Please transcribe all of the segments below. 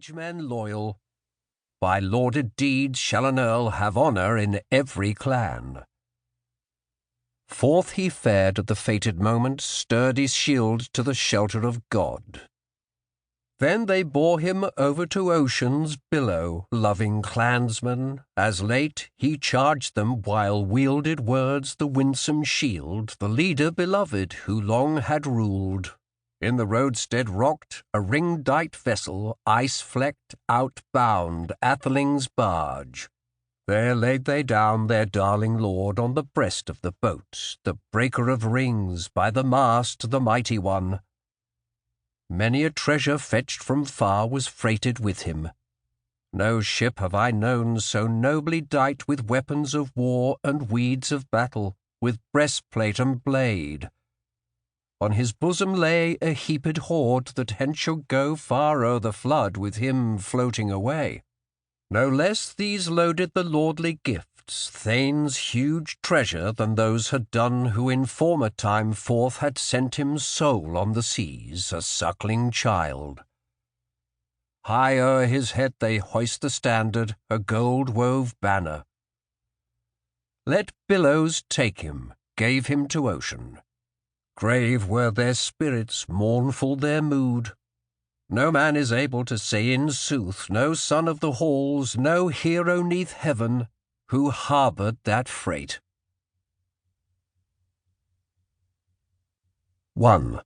liegemen loyal. By lauded deeds shall an earl have honour in every clan. Forth he fared at the fated moment, stirred his shield to the shelter of God. Then they bore him over to ocean's billow, loving clansmen, as late he charged them while wielded words the winsome shield, the leader beloved who long had ruled. In the roadstead rocked a ring-dight vessel, ice-flecked, outbound, atheling's barge. There laid they down their darling lord on the breast of the boat, the breaker of rings, by the mast the mighty one. Many a treasure fetched from far was freighted with him. No ship have I known so nobly dight with weapons of war and weeds of battle, with breastplate and blade. On his bosom lay a heaped hoard that hence should go far o'er the flood with him floating away. No less these loaded the lordly gifts, thane's huge treasure than those had done who in former time forth had sent him sole on the seas, a suckling child. High o'er his head they hoist the standard, a gold-wove banner. Let billows take him, gave him to ocean. Grave were their spirits, mournful their mood. No man is able to say in sooth, no son of the halls, no hero 'neath heaven, who harboured that freight. 1.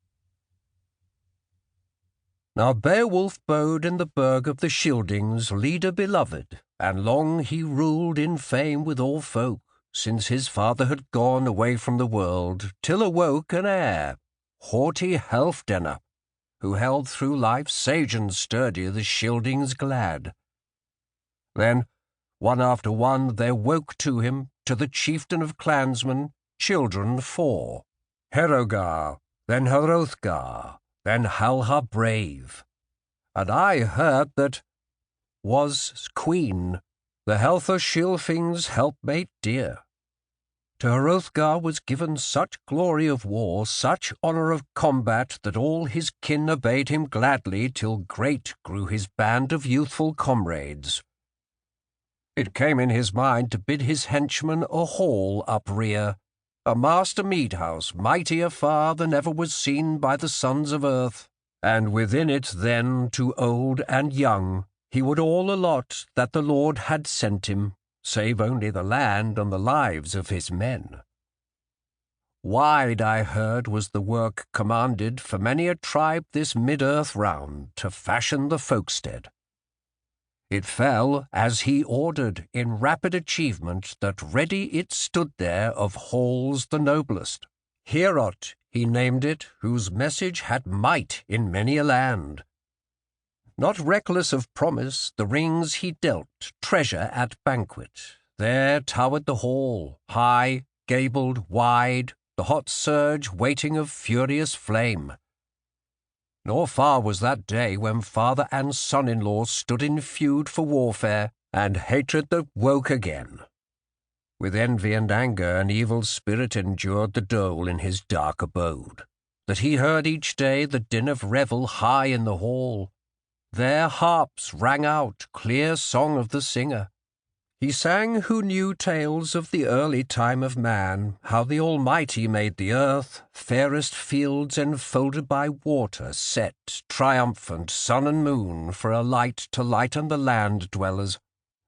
Now Beowulf bode in the burg of the Scyldings, leader beloved, and long he ruled in fame with all folk, since his father had gone away from the world, till awoke an heir, haughty Halfdenner, who held through life sage and sturdy the Scyldings glad. Then, one after one, there woke to him, to the chieftain of clansmen, children 4, Herogar, then Hrothgar, then Halha brave. And I heard that was queen, the Heltha Scylfing's helpmate dear. To Hrothgar was given such glory of war, such honour of combat, that all his kin obeyed him gladly, till great grew his band of youthful comrades. It came in his mind to bid his henchmen a hall uprear, a master mead-house, mightier far than ever was seen by the sons of earth, and within it then to old and young he would all allot that the Lord had sent him, save only the land and the lives of his men. Wide, I heard, was the work commanded for many a tribe this mid-earth round to fashion the folkstead. It fell, as he ordered, in rapid achievement, that ready it stood there of halls the noblest. Heorot he named it, whose message had might in many a land. Not reckless of promise, the rings he dealt, treasure at banquet. There towered the hall, high, gabled, wide, the hot surge waiting of furious flame. Nor far was that day when father and son-in-law stood in feud for warfare, and hatred that woke again. With envy and anger an evil spirit endured the dole in his dark abode, that he heard each day the din of revel high in the hall. Their harps rang out, clear song of the singer. He sang who knew tales of the early time of man, how the Almighty made the earth, fairest fields enfolded by water, set, triumphant, sun and moon, for a light to lighten the land dwellers,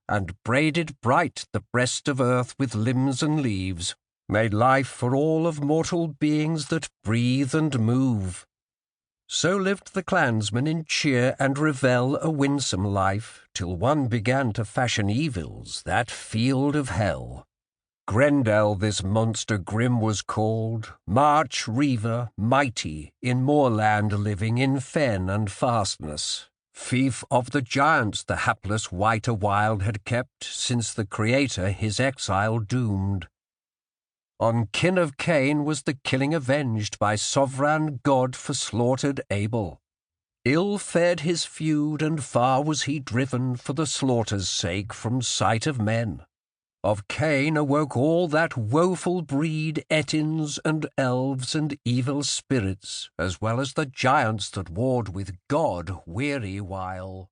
and braided bright the breast of earth with limbs and leaves, made life for all of mortal beings that breathe and move. So lived the clansmen in cheer and revel a winsome life, till one began to fashion evils, that field of hell. Grendel this monster grim was called, March Reaver, mighty, in moorland living in fen and fastness. Fief of the giants the hapless wight a wild had kept, since the Creator his exile doomed. On kin of Cain was the killing avenged by sovereign God for slaughtered Abel. Ill fared his feud, and far was he driven for the slaughter's sake from sight of men. Of Cain awoke all that woeful breed, Etins and elves and evil spirits, as well as the giants that warred with God weary while.